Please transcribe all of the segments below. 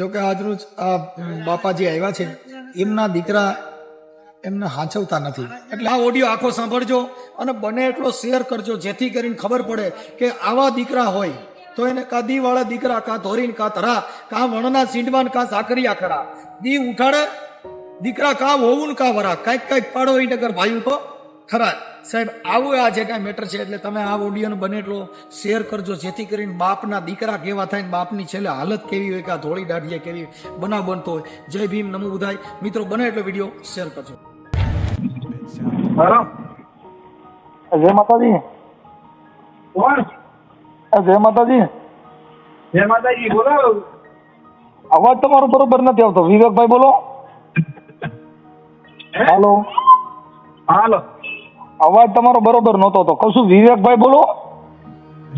જોકે આજરોજ આ બાપાજી આવ્યા છે, એમના દીકરા એમને હાંચવતા નથી. એટલે આ ઓડિયો આખો સાંભળજો અને બને એટલો શેર કરજો, જેથી કરીને ખબર પડે કે આવા દીકરા હોય તો એને કા દી વાળા દીકરા, કા ધોરીને કા તરા, કા વણના સીંડવાન, કા સાકરિયા ખરા, દી ઉઠાડે દીકરા, કા હોવું કા વરા, કાંઈક પાડો એ નગર ભાઈ તો ખરા. સાહેબ આવું આ જે કાંઈ મેટર છે, એટલે તમે આ ઓડિયોને બને એટલો શેર કરજો, જેથી કરીને બાપના દીકરા કેવા થાય ને બાપની છેલ્લે હાલત કેવી હોય, કે આ ધોળી દાઢીએ કેવી બનાવ બનતો હોય. જય ભીમ, નમો બુધાય. મિત્રો બને એટલો વિડીયો શેર કરજો. જય માતાજી. કોણ? જય માતાજી. જય માતાજી. બોલો. અવાજ તમારો બરોબર નથી આવતો. વિવેકભાઈ બોલો. હાલો. હાલો. અવાજ તમારો બરોબર નહોતો તો કશું. વિવેકભાઈ બોલો.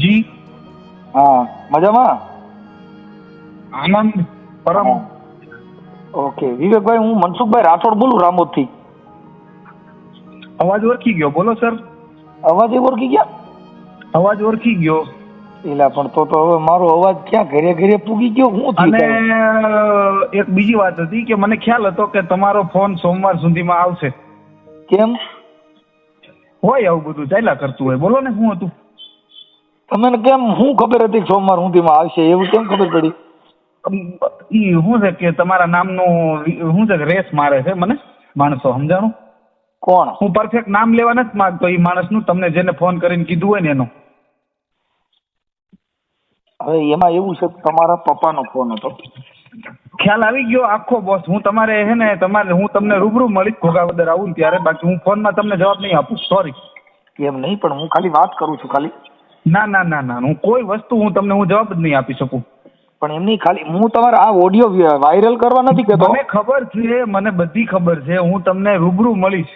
જી. હા, મજામાં? આનંદ પરમ. ઓકે વિવેકભાઈ, હું મનસુખભાઈ રાઠોડ બોલું, રામોદ થી. અવાજ ઓળખી ગયો. બોલો સર. અવાજ એ ઓળખી ગયા? અવાજ ઓળખી ગયો. એલા પણ તો હવે મારો અવાજ ક્યાં ઘરે ઘરે પૂગી ગયો? હું અને એક બીજી વાત હતી કે મને ખ્યાલ હતો કે તમારો ફોન સોમવાર સુધીમાં આવશે. કેમ હોય આવું બધું ચાલ્યા કરતું હોય. બોલો ને શું હતું? તમને કેમ હું ખબર હતી સોમવાર સુધીમાં આવશે? એવું કેમ ખબર પડી? ઈ શું છે કે તમારા નામનું શું છે કે રેસ મારે છે મને માણસો. સમજાણું? કોણ? હું પરફેક્ટ નામ લેવા નથી માંગતો એ માણસનું, તમને જેને ફોન કરીને કીધું હોય ને એનું. હવે એમાં એવું છે કે તમારા પપ્પાનો ફોન હતો. ખ્યાલ આવી ગયો આખો બોસ. હું તમારે હે ને હું તમને રૂબરૂ મળીશ ઘોઘાવદર આવું ને ત્યારે. બાકી હું ફોનમાં તમને જવાબ નહીં આપું. સોરી. એમ નહીં, પણ હું ખાલી વાત કરું છું ખાલી. ના ના ના ના, હું કોઈ વસ્તુ હું જવાબ જ નહીં આપી શકું. પણ એમની ખાલી હું તમારે આ ઓડિયો વાયરલ કરવા નથી કહેતો. મને ખબર છે, મને બધી ખબર છે. હું તમને રૂબરૂ મળીશ,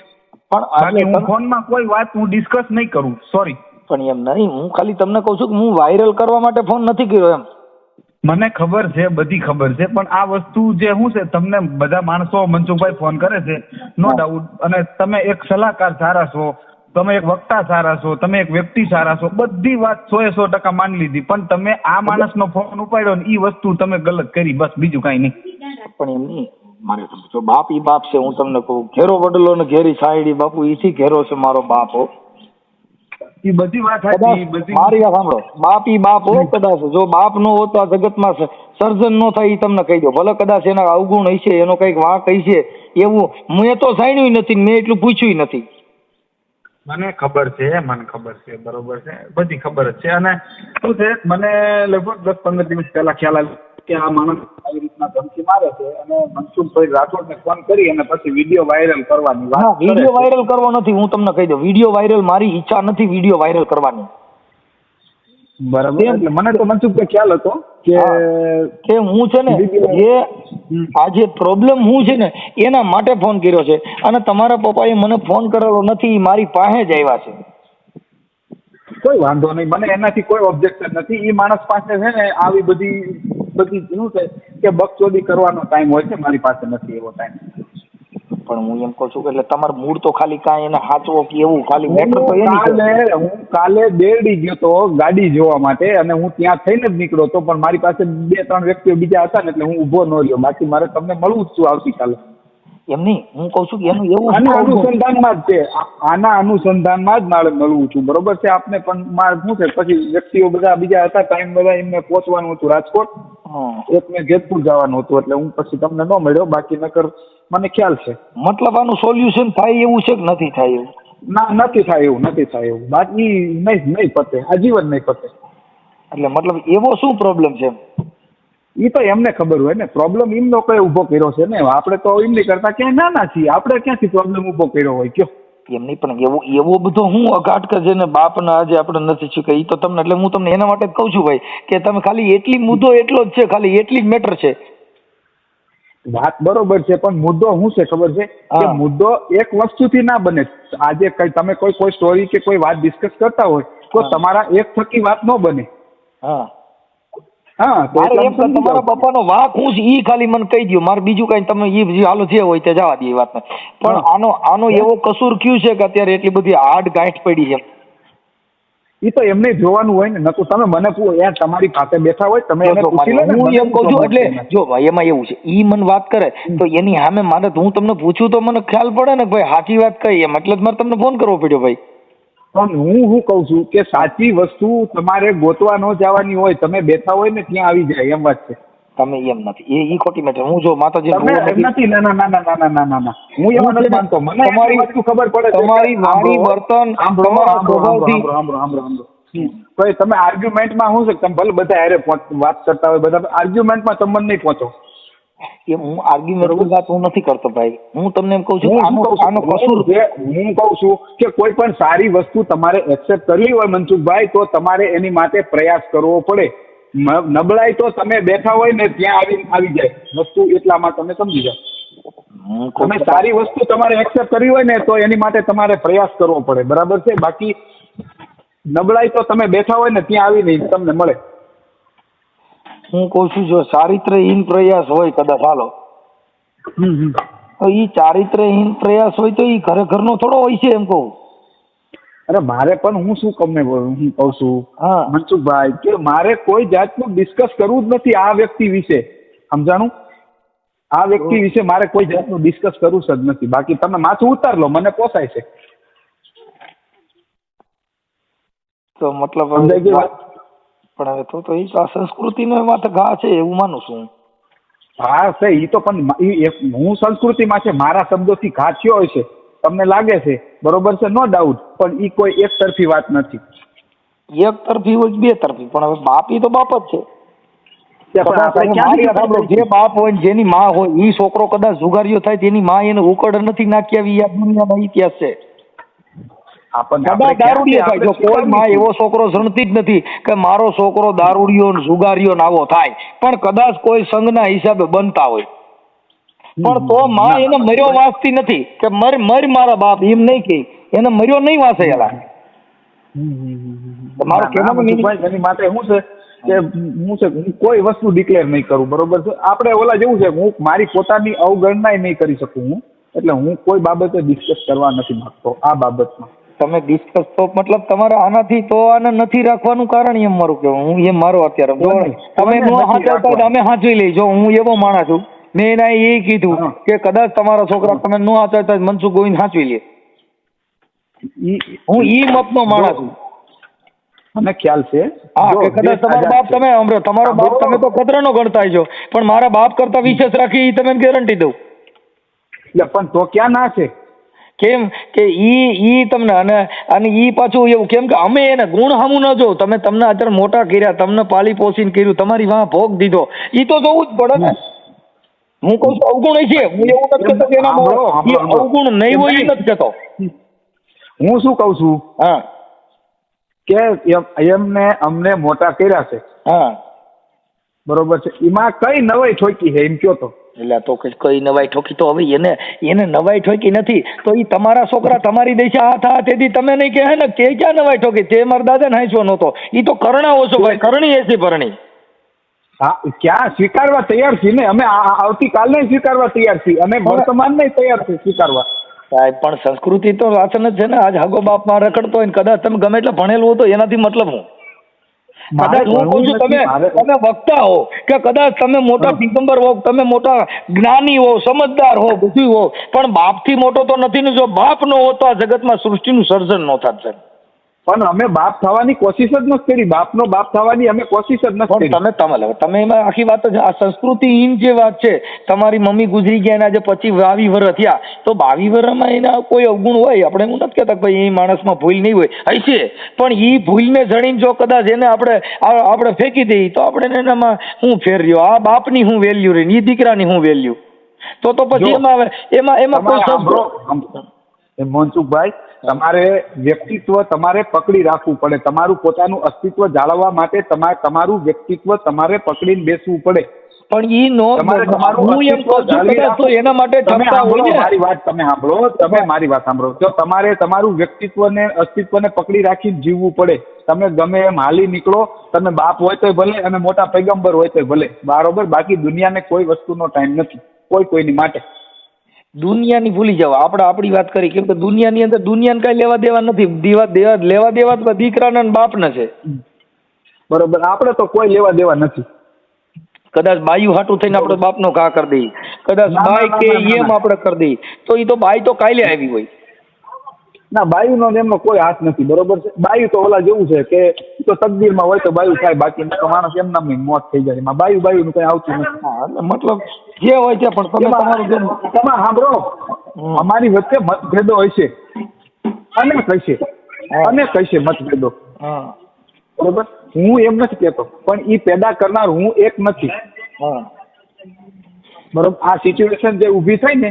પણ બાકી હું ફોનમાં કોઈ વાત હું ડિસ્કસ નહીં કરું. સોરી. પણ એમ નહીં, હું ખાલી તમને કહું છું કે હું વાયરલ કરવા માટે ફોન નથી કર્યો એમ. મને ખબર છે, બધી ખબર છે. પણ આ વસ્તુ જે શું છે, તમને બધા માણસો મનસુખભાઈ ફોન કરે છે, નો ડાઉટ. અને તમે એક સલાહકાર સારા છો, તમે એક વક્તા સારા છો, તમે એક વ્યક્તિ સારા છો, બધી વાત 100% માની લીધી. પણ તમે આ માણસનો ફોન ઉપાડ્યો ને એ વસ્તુ તમે ગલત કરી, બસ બીજું કાંઈ નહીં. પણ એમ નહીં, મારે જો બાપ ઈ બાપ છે. હું તમને કહું, ઘેરો વડલો ને ઘેરી સાયડી, બાપુ ઈથી ઘેરો છે મારો બાપ હો. એ બધી વાત સાચી. મારી વાત સાંભળો, બાપ ઈ બાપ હો. કદાચ જો બાપ નો હોત તો આ જગતમાં સર્જન નો થાય, એ તમને કહી દો. ભલે કદાચ એના અવગુણ હશે, એનો કઈક વાંક હશે, એવું મેં તો જાણ્યું નથી, મેં એટલું પૂછ્યું નથી. મને ખબર છે, બરોબર છે, બધી ખબર જ છે. અને શું છે, મને લગભગ 10-15 દિવસ પહેલા ખ્યાલ આવ્યો કે આ માણસ આવી રીતના ધમકી મારે છે અને મનસુખભાઈ રાઠોડને ફોન કરી અને પછી વિડીયો વાયરલ કરવાની વાત. વિડીયો વાયરલ કરવો નથી, હું તમને કહી દઉં. વિડીયો વાયરલ મારી ઈચ્છા નથી, વિડીયો વાયરલ કરવાની. બરાબર. એટલે મને તો મનસુખભાઈ ખ્યાલ હતો કે હું છે ને આ જે પ્રોબ્લેમ હું છે ને એના માટે ફોન કર્યો છે. અને તમારા પપ્પાએ મને ફોન કરેલો નથી, મારી પાસે જ આવ્યા છે. કોઈ વાંધો નહીં, મને એનાથી કોઈ ઓબ્જેક્શન નથી. એ માણસ પાસે છે ને આવી બધી શું છે કે બકચોદી કરવાનો ટાઈમ હોય છે, મારી પાસે નથી એવો ટાઈમ. પણ હું એમ કહું છું કે એટલે તમારું મૂડ તો ખાલી કાંઈ એને હાચવો કે એવું ખાલી મેટર તો હું કાલે બેરડી ગયો તો ગાડી જોવા માટે, અને હું ત્યાં થઈને જ નીકળ્યો હતો. પણ મારી પાસે 2-3 વ્યક્તિઓ બીજા હતા ને એટલે હું ઊભો ન રહ્યો. બાકી મારે તમને મળવું જ છું આવતીકાલે. એમ નહીં, હું કહું છું કે એનું એવું આના અનુસંધાનમાં જ છે, આના અનુસંધાનમાં જ મારે મળવું છું. બરોબર છે આપને. પણ મારે શું છે, પછી વ્યક્તિઓ બધા બીજા હતા, ટાઈમ બધા એમને પહોંચવાનું હતું રાજકોટ, એકને જેતપુર જવાનું હતું, એટલે હું પછી તમને ન મળ્યો. બાકી નકર મને ખ્યાલ છે. મતલબ આનું સોલ્યુશન થાય એવું છે કે નથી થાય એવું? ના, નથી થાય એવું. બાકી નહીં પતે, આજીવન નહીં પતે. એટલે મતલબ એવો શું પ્રોબ્લેમ છે? એ તો એમને ખબર હોય ને. પ્રોબ્લેમ એમનો કઈ ઉભો કર્યો છે ને. આપણે તો એમ નહીં કરતા, ક્યાંય નાના છીએ આપણે, ક્યાંથી પ્રોબ્લેમ ઉભો કર્યો હોય કયો? એમ નહીં, પણ એવો બધો હું અઘાટ કે જેને બાપના આજે આપણે નથી શીખ્યા. એ તો તમને, એટલે હું તમને એના માટે જ કહું છું ભાઈ, કે તમે ખાલી એટલી મુદ્દો એટલો જ છે, ખાલી એટલી જ મેટર છે. વાત બરોબર છે, પણ મુદ્દો શું છે ખબર છે કે મુદ્દો એક વસ્તુથી ના બને. આજે કઈ તમે કોઈ સ્ટોરી કે કોઈ વાત ડિસ્કસ કરતા હોય તો તમારા એક થકી વાત ન બને. તમારા પપ્પાનો વાંક હું છે ઈ ખાલી મને કહી દો. મારે બીજું કઈ તમે ઈ હાલો જે હોય તે જવા દે વાત. પણ આનો એવો કસૂર ક્યું છે કે અત્યારે એટલી બધી હાર્ડ ગાંઠ પડી છે? એ તો એમને જોવાનું હોય ને, નકર તમે મને પૂછો યાર, તમારી પાસે બેઠા હોય તમે એને પૂછી લો ને. હું એમ કહું છું, એટલે જો ભાઈ એમાં એવું છે, ઈ મને વાત કરે તો એની સામે મારે હું તમને પૂછું તો મને ખ્યાલ પડે ને ભાઈ સાચી વાત કઈ એમ, એટલે જ મારે તમને ફોન કરવો પડ્યો ભાઈ. પણ હું કહું છું કે સાચી વસ્તુ તમારે ગોતવા ન જવાની હોય, તમે બેઠા હોય ને ત્યાં આવી જાય એમ વાત છે. તમે એમ નથી, એ ખોટી મેટર. હું જો માતાજી તમે એમ નથી, ના ના ના ના ના ના ના ના, હું એવા નથી માનતો. મને તમારી વસ્તુ ખબર પડે, તમારી વાણી વર્તન તમારા સ્વભાવથી. તો તમે આર્ગ્યુમેન્ટમાં શું છે, તમે ભલે બધા હારે વાત કરતા હોય, બધા આર્ગ્યુમેન્ટમાં તમે નહીં પહોંચો. એ હું આર્ગ્યુમેન્ટ વાત હું નથી કરતો ભાઈ, હું તમને એમ કહું છું આનો કસૂર. હું કહું છું કે કોઈ પણ સારી વસ્તુ તમારે એક્સેપ્ટ કરવી હોય મનસુખભાઈ, તો તમારે એની માટે પ્રયાસ કરવો પડે. નબળાઈ તો તમે બેઠા હોય ને ત્યાં આવી જાય વસ્તુ, એટલામાં તમે સમજી જાઓ. તમે સારી વસ્તુ તમારે એક્સેપ્ટ કરવી હોય ને તો એની માટે તમારે પ્રયાસ કરવો પડે, બરાબર છે. બાકી નબળાઈ તો તમે બેઠા હોય ને ત્યાં આવી નહીં તમને મળે. હું કહું છું જો ચારિત્રહીન પ્રયાસ હોય કદાચ, હાલો તો ઈ ચારિત્રહીન પ્રયાસ હોય તો ઈ ઘરનો થોડો હોય છે એમ કહું. અરે મારે પણ હું શું તમને હું કહું છું મનસુખભાઈ કે મારે કોઈ જાતનું ડિસ્કસ કરવું જ નથી આ વ્યક્તિ વિશે, સમજાણું? આ વ્યક્તિ વિશે મારે કોઈ જાતનું ડિસ્કસ કરવું જ નથી. બાકી તમે માથું ઉતાર લો, મને પોસાય છે. તો મતલબ પણ હવે તો એ આ સંસ્કૃતિનો માથે ઘા છે એવું માનું છું. હા છે એ તો, પણ હું સંસ્કૃતિમાં છે, મારા શબ્દોથી ઘા થયો હોય છે, તમને લાગે છે, બરોબર છે, નો ડાઉટ. પણ એ કોઈ એક તરફી વાત નથી. એક તરફી હોય બે તરફી, પણ હવે બાપ ઈ તો બાપ જ છે. જે બાપ હોય જેની માં હોય, ઈ છોકરો કદાચ જુગારીઓ થાય તેની માં એને ઉકળ નથી નાખી આવી, આ દુનિયાનો ઇતિહાસ છે. જો કોઈ માં એવો છોકરો જણતી જ નથી કે મારો છોકરો દારૂડિયો જુગારીઓ આવો થાય, પણ કદાચ કોઈ સંઘના હિસાબે બનતા હોય, પણ તો માં એને મર્યો વાંચતી નથી કે મર મારા બાપ, એમ નહીં કે એને મર્યો નહીં વાંચે. મારો કહેવાનો એની માટે શું છે કે હું કોઈ વસ્તુ ડિક્લેર નહીં કરું, બરોબર છે. આપણે ઓલા જેવું છે, હું મારી પોતાની અવગણના નહીં કરી શકું હું, એટલે હું કોઈ બાબતે ડિસ્કસ કરવા નથી માંગતો આ બાબતમાં. તમે ડિસ્કસ તો મતલબ તમારે આનાથી તો આને નથી રાખવાનું કારણ એમ મારું કેવું, હું એમ મારો અત્યારે તમે નો હાચવતા અમે હાચવી લઈ. જો હું એવો માણસ છું, મેં એના એ કીધું કે કદાચ તમારા છોકરા તમે નો હાચવતા મનસુખ ગોવિંદ હાચવી લે. હું ઈ મતનો માણસ છું, મને ખ્યાલ છે. હા, કે કદાચ તમારો બાપ તમે સાંભળો, તમારો બાપ તમે તો કદરનો ગણતા છો, પણ મારા બાપ કરતા વિશેષ રાખી તમે ગેરંટી દઉં. પણ તો ક્યાં ના છે? કેમ કે ઈ તમને અને ઈ પાછું એવું કેમ કે અમે એને ગુણ સામું ન જો, તમને અત્યારે મોટા કર્યા, તમને પાલી પોસીને કર્યું, તમારી વાં ભોગ દીધો, ઈ તો જોવું જ પડે ને. હું કહું છું અવગુણ છે, હું એવું નથી કહેતો કે એના અવગુણ નહીં હોય, એ નથી કહેતો. હું શું કહું છું હા કે અમને મોટા કર્યા છે, હા બરોબર છે, એમાં કઈ નવાઈ ઠોકી છે એમ કયો તો? એટલે તો કઈ નવાઈ ઠોકી તો હવે એને નવાઈ ઠોકી નથી તો એ તમારા છોકરા તમારી દેશે હાથ તેથી તમે નહીં કહે ને કે ક્યાં નવાઈ ઠોકી, તે મારા દાદા ને હાંચવો નહોતો, એ તો કરણા ઓછો ભાઈ, કરણી એસી પરણી. હા, ક્યાં સ્વીકારવા તૈયાર છીએ ને અમે, આવતીકાલને સ્વીકારવા તૈયાર છીએ, અને વર્તમાન ને તૈયાર છે સ્વીકારવા. સાહેબ પણ સંસ્કૃતિ તો વાંચન જ છે ને. આજ હગો બાપ માં રખડતો હોય, કદાચ તમે ગમે એટલે ભણેલું હોય તો એનાથી મતલબ હું કદાચ હું કહું છું તમે વક્તા હો કે કદાચ તમે મોટા દિગંબર હો, તમે મોટા જ્ઞાની હો, સમજદાર હો, બુદ્ધિ હો, પણ બાપ થી મોટો તો નથી ને. જો બાપ નો હોતો આ જગતમાં સૃષ્ટિનું સર્જન ન થાત. પણ અમે બાપ થવાની કોશિશ જ નથી કરી, બાપનો બાપ થવાની અમે કોશિશ જ નથી કરી. તમે એમાં આખી વાત જ આ સંસ્કૃતિહીન જે વાત છે, તમારી મમ્મી ગુજરી ગયા એના જે 22 વર્ષ થયા, તો 22 વર્ષમાં એના કોઈ અવગુણ હોય, આપણે એવું નથી કહેતા ભાઈ એ માણસમાં ભૂલ નહીં હોય, હશે, પણ એ ભૂલને જણીને જો કદાચ એને આપણે ફેંકી દઈએ તો આપણે એનામાં શું ફેર રહ્યો, આ બાપની શું વેલ્યુ રહી, એ દીકરાની શું વેલ્યુ, તો પછી એમાં કોઈ મનસુખભાઈ તમારે વ્યક્તિત્વ તમારે પકડી રાખવું પડે, તમારું પોતાનું અસ્તિત્વ જાળવવા માટે તમારું વ્યક્તિત્વ તમારે પકડીને બેસવું પડે. પણ ઈ નો હું એમ કહું છું તો એના માટે મારી વાત તમે સાંભળો, જો તમારે તમારું વ્યક્તિત્વને અસ્તિત્વને પકડી રાખીને જીવવું પડે. તમે ગમે એમ હાલી નીકળો, તમે બાપ હોય તો ભલે અને મોટા પૈગંબર હોય તો ભલે, બરોબર. બાકી દુનિયાને કોઈ વસ્તુનો ટાઈમ નથી, કોઈની માટે. દુનિયાની ભૂલી જાવ, આપણે આપણી વાત કરી, કેમ કે દુનિયાની અંદર દુનિયાને કઈ લેવા દેવા નથી, લેવા દેવા તો દીકરાના ને બાપના છે. બરોબર, આપણે તો કોઈ લેવા દેવા નથી. કદાચ બાયું હાટું થઈને આપણે બાપનો ઘા કરી દઈએ, કદાચ ના, ના, બાઈ ના, કે ના, ના. એમ આપણે કરી દઈએ, તો એ તો બાઈ તો કાલે આવી હોય. ના, બાયુનો ને એમનો કોઈ હાથ નથી. બરોબર છે, બાયુ તો ઓલા જેવું છે કે ઈ તો તકદીરમાં હોય તો બાયુ થાય, બાકી તો માણસ એમ નામની મોત થઈ જાય. એમાં બાયુનું કઈ આવતું નથી. હા, એટલે મતલબ જે હોય છે, પણ તમે તમારું જેમ તમે સાંભળો, અમારી વચ્ચે મતભેદો હોય છે, અને કહીશે મતભેદો. હા બરોબર, હું એમ નથી કહેતો, પણ ઈ પેદા કરનાર હું એક નથી. હા બરોબર, આ સિચ્યુએશન જે ઊભી થઈ ને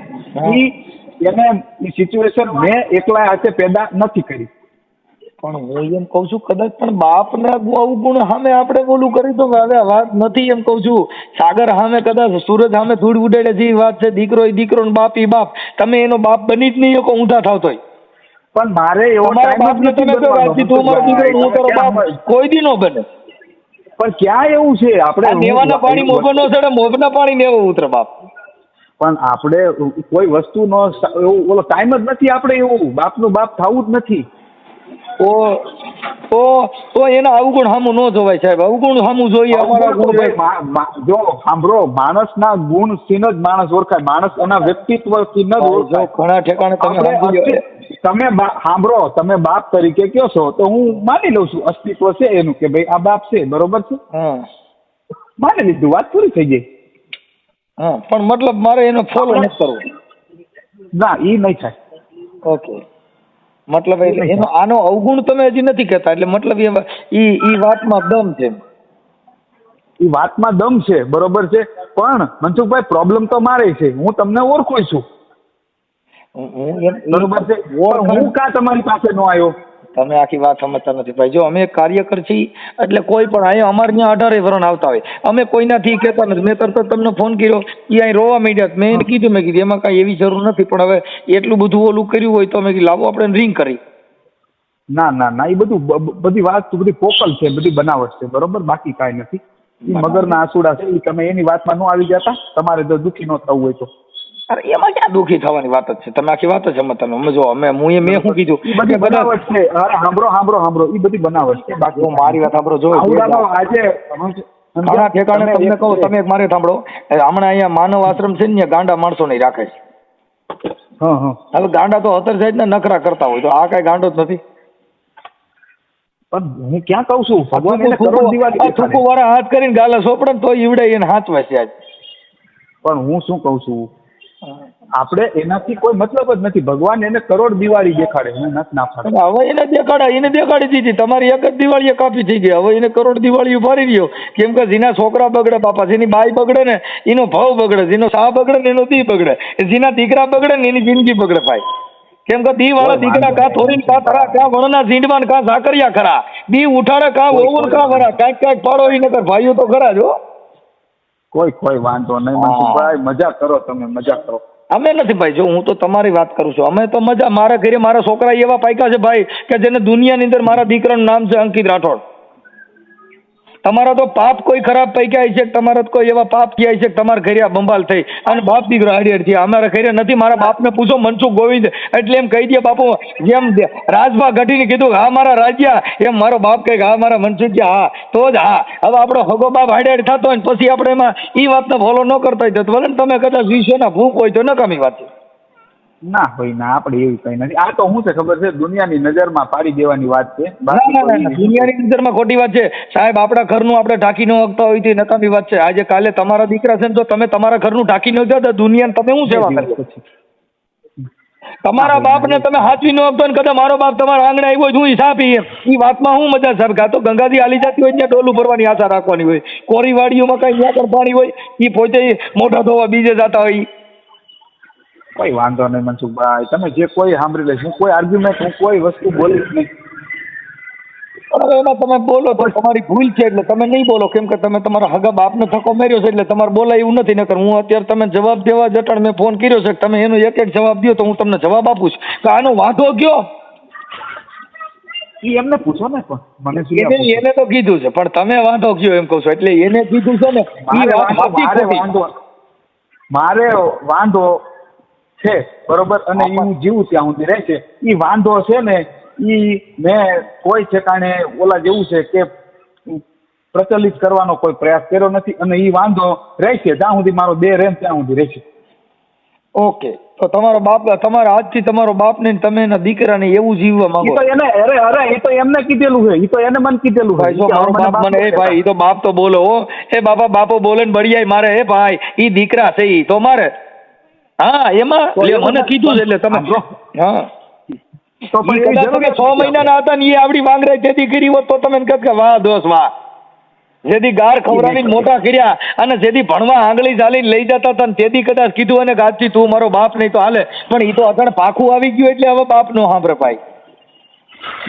ઈ સિચ્યુએશન મેં એકલા હાથે પેદા નથી કરી. પણ હું એમ કઉ છું, કદાચ પણ બાપને અવગુણ સામે આપણે બોલું કરી તો હવે વાત નથી. એમ કઉ છું, સાગર સામે કદાચ સૂરજ સામે ધૂળ ઉડાડે જે વાત છે, દીકરો એ દીકરો ને બાપ એ બાપ, તમે એનો બાપ બની જ નહીં શકો ઊંધા થાવ તોય. પણ મારે એવો તમારા ટાઈમ બાપને તમે કહો આજથી તું મારો દીકરો હું તારો બાપ, કોઈ દી નો બને. પણ ક્યાં એવું છે? આપણે આ નેવાના પાણી મોભો નો ચડે, મોભના પાણી નેવો ઉતરે બાપ. પણ આપણે કોઈ વસ્તુનો એવું ઓલો ટાઈમ જ નથી. આપણે એવું બાપનું બાપ થવું જ નથી. તો એના અવગુણ સામું ન જોવાય સાહેબ, અવગુણ સામું જોઈએ. અમારા ગુણ જો સાંભળો, માણસના ગુણ થી જ માણસ ઓળખાય, માણસ એના વ્યક્તિત્વ થી જ ઓળખાય. ઘણા ઠેકાણે તમે તમે સાંભળો, તમે બાપ તરીકે કયો છો તો હું માની લઉં છું, અસ્તિત્વ છે એનું, કે ભાઈ આ બાપ છે. બરોબર છે, માની લીધું, વાત પૂરી થઈ ગઈ. હા, પણ મતલબ મારે એનો ફોલો નથી કરવો. ના, ઈ નહીં થાય. ઓકે, મતલબ એનો આનો અવગુણ તમે હજી નથી કહેતા, એટલે મતલબ ઈ વાતમાં દમ છે. ઈ વાતમાં દમ છે, બરોબર છે, પણ મનસુખભાઈ પ્રોબ્લેમ તો મારે છે. હું તમને ઓળખું છું, બરોબર છે, હું કા તમારી પાસે નો આવ્યો? તમે આખી વાત સમજતા નથી ભાઈ. જો અમે કાર્યકર છીએ, એટલે કોઈ પણ અહીંયા અમારે ત્યાં 18 વરણ આવતા હોય, અમે કોઈનાથી કહેતા નથી. મેં તરત તમને ફોન કર્યો, એ અહીં રોવા માંડ્યા. મેં એને કીધું, મેં કીધું એમાં કાંઈ એવી જરૂર નથી, પણ હવે એટલું બધું ઓલું કર્યું હોય તો મેં કીધું લાવો આપણે રિંગ કરી. ના ના ના, એ બધી વાત બધી પોકલ છે, બધી બનાવટ છે. બરોબર, બાકી કાંઈ નથી. એ મગરના આંસુડા છે, એ તમે એની વાતમાં ન આવી જતા. તમારે જો દુઃખી ન થવું હોય તો. અરે એમાં ક્યાં દુઃખી થવાની વાત જ છે? તમે આખી વાત જ સમજતા નથી. જો મેં શું કીધું, એ બધી બનાવટ છે. અરે સાંભળો, એ બધી બનાવટ છે. બાકી મારી વાત સાંભળો. જો આજે ઘણા ઠેકાણે તમને કહું, તમે એક મારે સાંભળો, હમણાં અહીંયા માનવ આશ્રમ છે ને, ગાંડા માણસો નહીં રાખે છે. હવે ગાંડા તો હતર સાઈડ ના નખરા કરતા હોય, તો આ કઈ ગાંડો જ નથી. પણ હું ક્યાં કહું છું, ભગવાન એને કરોડ દિવાળી દેખાડે. થૂકુ વાળા હાથ કરીને ગાલા સોપડે તો ઈવડે એને હાચવા છે આજ. પણ હું શું કહું છું, આપણે એનાથી કોઈ મતલબ જ નથી. ભગવાન એને કરોડ દિવાળી દેખાડે, હું નથી ના પાડતો. હવે એને દેખાડી દીધી. તમારી એક જ દિવાળીએ કાપી થઈ ગઈ, હવે એને કરોડ દિવાળી ઉભારી રહ્યો. કેમ કે જેના છોકરા બગડે બાપા, જેની બાઈ બગડે ને એનો ભાવ બગડે, જેનો સા બગડે ને એનો દી બગડે, જેના દીકરા બગડે ને એની જિંદગી બગડે ભાઈ. કેમ કે દી વાળા દીકરા કા થોડી કા થરા, કા વણના ઝીંડવાન, કા ઝાકરિયા ખરા, દી ઉઠાડે કા ઓવન કા વરા, કાંઈક પાડો ઈ નકર ભાઈઓ તો ખરા જ હો. કોઈ વાંધો નહીં મનસુખભાઈ, મજા કરો, તમે મજા કરો. અમે નથી ભાઈ. જો હું તો તમારી વાત કરું છું, અમે તો મજા. મારા ઘરે મારા છોકરા એવા પાક્યા છે ભાઈ, કે જેને દુનિયાની અંદર મારા દીકરાનું નામ છે અંકિત રાઠોડ. તમારા તો પાપ કોઈ ખરાબ પૈક્યા છે, તમારા તો કોઈ એવા પાપ થયા છે, તમારા ઘરે આ બંબાલ થઈ અને બાપ દીકરો હરિહર થયા. અમારા ઘરે નથી. મારા બાપને પૂછો, મનસુખ ગોવિંદ, એટલે એમ કહી દે બાપુ, જેમ રાજભા ગઢીને કીધું હા મારા રાજ્યા, એમ મારો બાપ કહે હા મારા મનસુખ, હા તો જ હા. હવે આપણો હગો બાપ હાડેડ થતો હોય ને પછી આપણે એમાં એ વાતને ફોલો ન કરતા હોય તો ભલે ને તમે કદાચ વિશ્વના ભૂખ હોય તો નકામી વાત છે. ના ભાઈ ના, આપણે એવી કઈ નથી. આ તો શું છે ખબર છે, દુનિયાની નજરમાં પાડી દેવાની વાત છે. દુનિયાની નજરમાં ખોટી વાત છે સાહેબ. આપણા ઘરનું આપણે ઢાંકી ન શકતા હોય તે નકામી વાત છે. આજે કાલે તમારા દીકરા છે ને, તો તમે તમારા ઘરનું ઢાંકી ન શકતા, દુનિયાને તમે શું સેવા કરશો? તમારા બાપને તમે હાચવી ન આપતો ને કદાચ મારો બાપ તમારા આંગણે આવ્યો હોય, હું હિસાબ એ વાતમાં હું મજા સાહેબ. આ તો ગંગાજી હાલી જતી હોય ત્યાં ડોલું ભરવાની આશા રાખવાની હોય. કોરી વાડીઓમાં કઈ ત્યાં પાણી હોય, એ પોતે મોઢા ધોવા બીજે જતા હોય. કોઈ વાંધો નહીં મનસુખભાઈ, તમે જે કોઈ સાંભળી લઈશ. હું કોઈ આર્ગ્યુમેન્ટ, હું કોઈ વસ્તુ બોલીશ નહીં. પણ હવે એમાં તમે બોલો તો તમારી ભૂલ છે, એટલે તમે નહીં બોલો. કેમ કે તમે તમારા હગા બાપને થકો માર્યો છે, એટલે તમારે બોલાય એવું નથી. નકર હું અત્યારે તમે જવાબ દેવા જટાણ મેં ફોન કર્યો છે, તમે એનો એક જવાબ દો તો હું તમને જવાબ આપું છું કે આનો વાંધો કયો. એમને પૂછો ને, પણ મને એને તો કીધું છે, પણ તમે વાંધો કયો એમ કહું છો, એટલે એને કીધું છે ને. મારે વાંધો છે બરોબર, અને ઈ હું જીવું ત્યાં સુધી રહેશે. ઈ વાંધો છે ને ઈ મેં કોઈ ઠેકાણે ઓલા જેવું છે કે પ્રચલિત કરવાનો કોઈ પ્રયાસ કર્યો નથી, અને ઈ વાંધો રહેશે જ્યાં સુધી મારો દેહ રહે ત્યાં સુધી રહેશે. ઓકે, તો તમારો બાપ, તમારા આજથી તમારો બાપ ને તમે એના દીકરાને એવું જીવવા માંગો? ઈ તો એને અરે ઈ તો એમને કીધેલું છે, ઈ તો એને મને કીધેલું ભાઈ જો છે. મારો બાપ મને, એ ભાઈ ઈ તો બાપ તો બોલો હો, એ બાપા બાપો બોલે ને બળિયાઈ મારે. હે ભાઈ ઈ દીકરા છે ઈ તો મારે. હા એમાં મને કીધું છે એટલે તમે હા તો ઈ કદાચ તમે 6 મહિનાના હતા ને એ આવડી વાંગરાઈ તેથી કરી હોત તો તમે કહે કે વાહ દોસ્ત વાહ. જેથી ગાર ખવડાવીને મોટા કર્યા અને જેથી ભણવા આંગળી ચાલીને લઈ જતા હતા ને તેથી કદાચ કીધું અને આજથી તું મારો બાપ નહીં તો હાલે, પણ ઈ તો અગણ પાખું આવી ગયું એટલે હવે બાપ નો સાંભળે ભાઈ.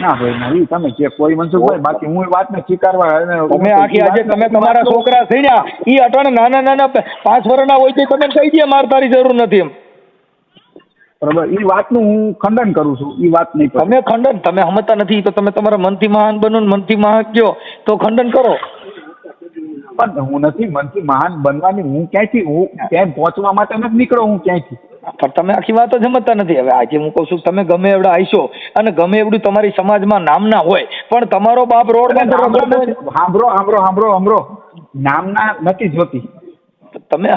ના ભાઈ ના, ઈ તમે કે કોઈ મનસુખભાઈ, બાકી હું એ વાતને સ્વીકારવા તમે આખી આજે તમે તમારા છોકરા થયા ઈ અટણ નાના 5 વર્ષના હોય તો તમે કહી દે મારે તારી જરૂર નથી એમ. બરાબર, ઈ વાતનું હું ખંડન કરું છું, ઈ વાત નહીં. તમે ખંડન તમે સમજતા નથી, તો તમે તમારા મનથી મહાન બનો ને મનથી મહાન કયો તો ખંડન કરો. પણ હું નથી મનથી મહાન બનવાની, હું ક્યાંયથી, હું ક્યાંય પહોંચવા માટે નથી નીકળ્યો, હું ક્યાંયથી. પણ તમે આખી વાત જ સમજતા નથી. હવે આજે હું કહું છું તમે ગમે એવડા આવીશો અને ગમે એવડું તમારી સમાજમાં નામના હોય, પણ તમારો બાપ રોડમાં સાંભળો નામના નથી જોતી. તમે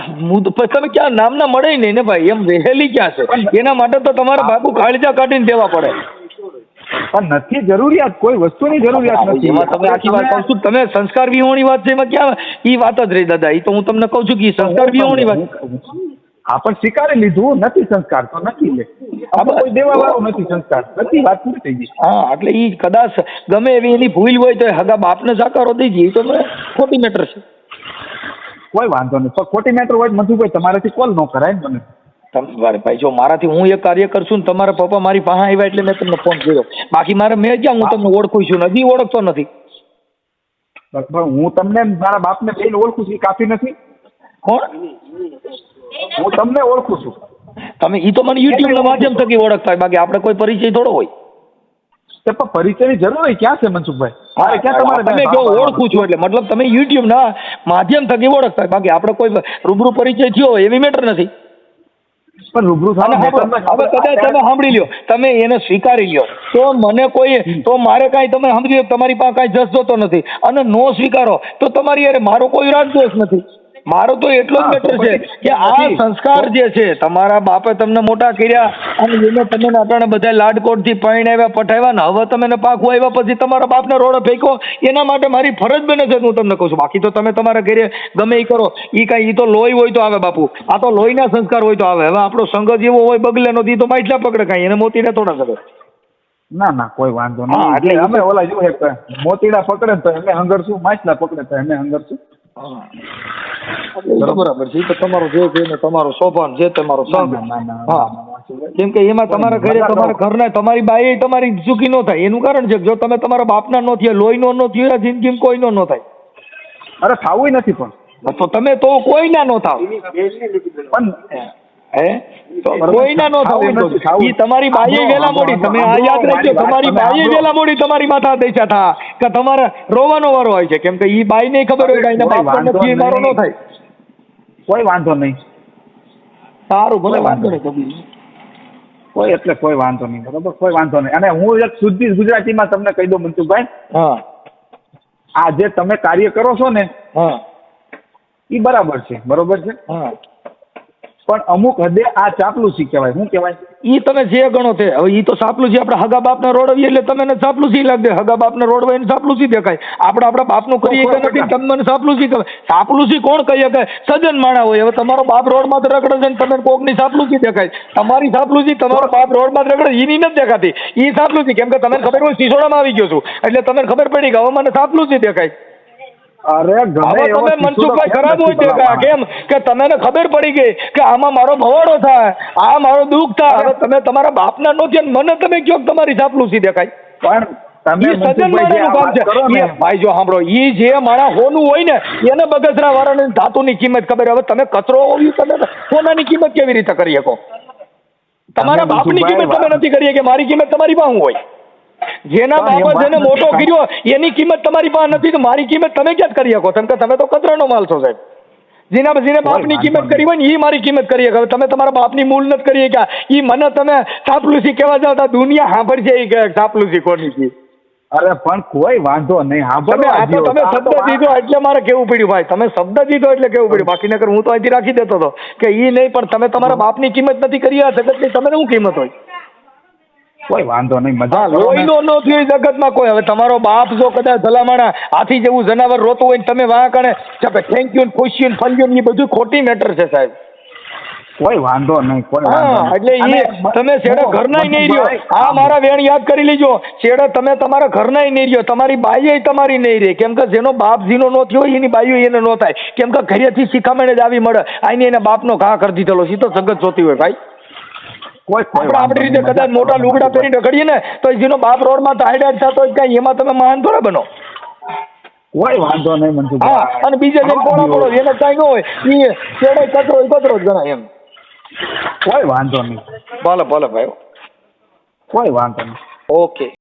તમે ક્યાં નામના મળે નહીં ને ભાઈ, એમ વહેલી ક્યાં છે? એના માટે તો તમારા બાપુ કાળજા કાઢીને દેવા પડે. પણ નથી જરૂરિયાત, કોઈ વસ્તુની જરૂરિયાત નથી. એમાં તમે આખી વાત કહું છું, તમે સંસ્કાર વિહોણી વાત છે એમાં ક્યાં ઈ વાત જ રહી દાદા. ઈ તો હું તમને કહું છું કે સંસ્કાર વિહોણી વાત. આપણે સ્વીકારી લીધું નથી સંસ્કાર તો નથી, લે આપણે કોઈ દેવા વાળું નથી સંસ્કાર નથી, વાત પૂરી થઈ ગઈ. હા એટલે ઈ કદાચ ગમે એવી એની ભૂલ હોય તો હગા બાપને સાકારો દઈ જઈએ તો ખોટી મેટર છે. કોઈ વાંધો નહીં, પણ ખોટી મેટર હોય મધુભાઈ તમારાથી કોલ ન કરાય ને મને. તમારે ભાઈ જો મારાથી હું એક કાર્ય કરશું ને તમારા પપ્પા મારી પાસે આવ્યા એટલે મેં તમને ફોન કર્યો, બાકી મારે મેં ક્યાં હું તમને ઓળખું છું? હજી ઓળખતો નથી. હું તમને મારા બાપને બેન ઓળખું છું, કાફી નથી. કોણ? હું તમને ઓળખું છું. તમે ઈ તો મને યુટ્યુબ ના માધ્યમ થકી ઓળખતા હોય, બાકી આપણે કોઈ પરિચય થોડો હોય. પણ પરિચયની જરૂર નહીં, ક્યાં છે મનસુખભાઈ? ક્યાં તમારે તમે જો ઓળખું છું એટલે મતલબ તમે યુટ્યુબ ના માધ્યમ થકી ઓળખતા હોય, બાકી આપણે કોઈ રૂબરૂ પરિચય થયો એવી મેટર નથી. પણ રૂબરૂ હવે કદાચ તમે સાંભળી લ્યો, તમે એને સ્વીકારી લ્યો તો મને કોઈ, તો મારે કાંઈ તમે સમજી તમારી પાસે કાંઈ જસ જોતો નથી, અને નો સ્વીકારો તો તમારી યાર મારો કોઈ રાજદોષ નથી. મારો તો એટલો જ મેટર છે કે આ સંસ્કાર જે છે તમારા બાપે તમને મોટા કર્યા અને એને તમે અટાણે બધા લાડકોટ થી પરણાવ્યા પઠાવ્યા ને હવે તમે પાકું આવ્યા પછી તમારા બાપને રોડે ફેંકો, એના માટે મારી ફરજ બને છે હું તમને કહું છું. બાકી તો તમે તમારા ઘરે ગમે એ કરો, એ કાંઈ ઈ તો લોહી હોય તો આવે બાપુ, આ તો લોહીના સંસ્કાર હોય તો આવે. હવે આપણો સંઘ જેવો હોય બગલે નો તો માછલા પકડે કાંઈ એને મોતીને થોડા કરે. ના કોઈ વાંધો નહીં. એટલે અમે ઓલા જોઈએ મોતીડા પકડે તો એમને હંગરશું, માછલા પકડે તો એમને હંગરશું. બરાબર છે, તો તમારો જે છે ને તમારો સોપાન જે તમારો સંગ. હા, કેમ કે એમાં તમારા ઘરે તમારા ઘરના તમારી બાઈ તમારી સુખી ન થાય એનું કારણ છે જો તમે તમારા બાપના નો થયા, લોહીનો ન થયો, જિંદગીમાં કોઈનો ન થાય. અરે થાવું નથી, પણ તો તમે તો કોઈના નો થાવ. પણ કોઈના નો થાવ. ઈ તમારી બાઈએ વેલા મોડી, તમે આ યાદ રાખજો, તમારી બાઈએ વેલા મોડી તમારી માથા દેશા થા કે તમારે રોવાનો વારો હોય છે, કેમ કે ઈ બાઈ ને ખબર હોય કે બાપ નથી મારો નો થાય. કોઈ વાંધો નહીં, સારું ભલે વાંધો નહીં, કોઈ એટલે કોઈ વાંધો નહીં, બરોબર કોઈ વાંધો નહીં. અને હું એક શુદ્ધ ગુજરાતીમાં તમને કહી દઉં મનસુખભાઈ, હા આ જે તમે કાર્ય કરો છો ને હા ઈ બરાબર છે, બરોબર છે, હા, પણ અમુક હદે આ ચાપલુસી કહેવાય. શું કહેવાય? ઈ તમે જે ગણો તે. હવે ઈ તો ચાપલુસી આપણે હગા બાપને રોડવીએ એટલે તમને ચાપલુસી લાગે, હગા બાપને રોડવાય ને ચાપલુસી દેખાય. આપણે આપણા બાપનું કરીએ કે નથી તમે મને ચાપલુસી કહે. ચાપલુસી કોણ કહીએ કે સજ્જન માણા હોય. હવે તમારો બાપ રોડમાં રખડે છે ને તમે કોકની ચાપલુસી દેખાય. તમારી ચાપલુસી તમારો બાપ રોડમાં રખડે ઈની નથી દેખાતી, ઈ ચાપલુસી. કેમ કે તમને ખબર હોય સિસોડામાં આવી ગયો છું એટલે તમને ખબર પડી કે હવે મને ચાપલુસી દેખાય. અરે હવે તમે મનસુખભાઈ ખરાબ હોય છે કેમ કે તમને ખબર પડી ગઈ કે આમાં મારો ભવાડો થાય, આ મારો દુઃખ થાય. હવે તમે તમારા બાપના નો છે મને તમે કયો તમારી ચાપલુસી દેખાય. પણ ઈ સજ્જન માણાનું કામ છે. ભાઈ જો સાંભળો, ઈ જે માણા હોનું હોય ને એને બગસરા વાળાને ધાતુની કિંમત ખબર. હવે તમે કચરો હોવી તમે સોનાની કિંમત કેવી રીતે કરી શકો? તમારા બાપની કિંમત તમે નથી કરી કે મારી કિંમત તમારી પાસે હોય. જેના બાપા જેને મોટો કર્યો એની કિંમત તમારી પાસે નથી તો મારી કિંમત તમે ક્યાં કરી શકો? તમે તો કચરાનો માલ છો સાહેબ. જેને બાપની કિંમત કરી હોય ને એ મારી કિંમત કરી શકે. હવે તમે તમારા બાપની મૂળ નથી કરી કે એ મને તમે ચાપલુસી કહેવા જાવ તો દુનિયા સાંભળશે એ કે ચાપલુસી કોની છે. અરે પણ કોઈ વાંધો નહીં. તમે શબ્દ દીધો એટલે મારે કેવું પડ્યું ભાઈ. તમે શબ્દ દીધો એટલે કેવું પડ્યું. બાકી નકર હું તો અહીંથી રાખી દેતો હતો કે એ નહીં, પણ તમે તમારા બાપની કિંમત નથી કરી આ જગતની. તમે શું કિંમત હોય? કોઈ વાંધો નહીં. મજા લોહીનો ન થયો જગતમાં કોઈ. હવે તમારો બાપ જો કદાચ ભલામણા હાથી જેવું જનાવર રોતું હોય ને તમે વાં કણે થેન્ક યુ ખુશી ફલ્યું એ બધું ખોટી મેટર છે સાહેબ. કોઈ વાંધો નહીં. હા એટલે એ તમે છેડે ઘરના નહીં રહ્યો. આ મારા વેણ યાદ કરી લીજો. છેડે તમે તમારા ઘરના નહીં રહ્યો, તમારી બાઈએ તમારી નહીં રહે. કેમ કે જેનો બાપ જીનો નો થયો એની બાઈઓ એને નો થાય. કેમ કે ઘરેથી શિખામણે જ આવી મળે. આઈને એને બાપનો ઘા કરી દીધેલો. સીધો જગત જોતી હોય ભાઈ. આપણે આપણી રીતે કદાચ મોટા લુગડા પહેરીને રખડીએ ને તો જેનો બાપ રોડમાં હાઈડાઈટ થતો હોય કઈ એમાં તમે મહાન થોડા બનો. કોઈ વાંધો નહીં મનસુખ. હા અને બીજા જેમ કોળા પડો એને કઈ ન હોય એ છેડે કચરો જ ગણાય એમ. કોઈ વાંધો નહીં. ભલે ભાઈ. કોઈ વાંધો નહીં. ઓકે.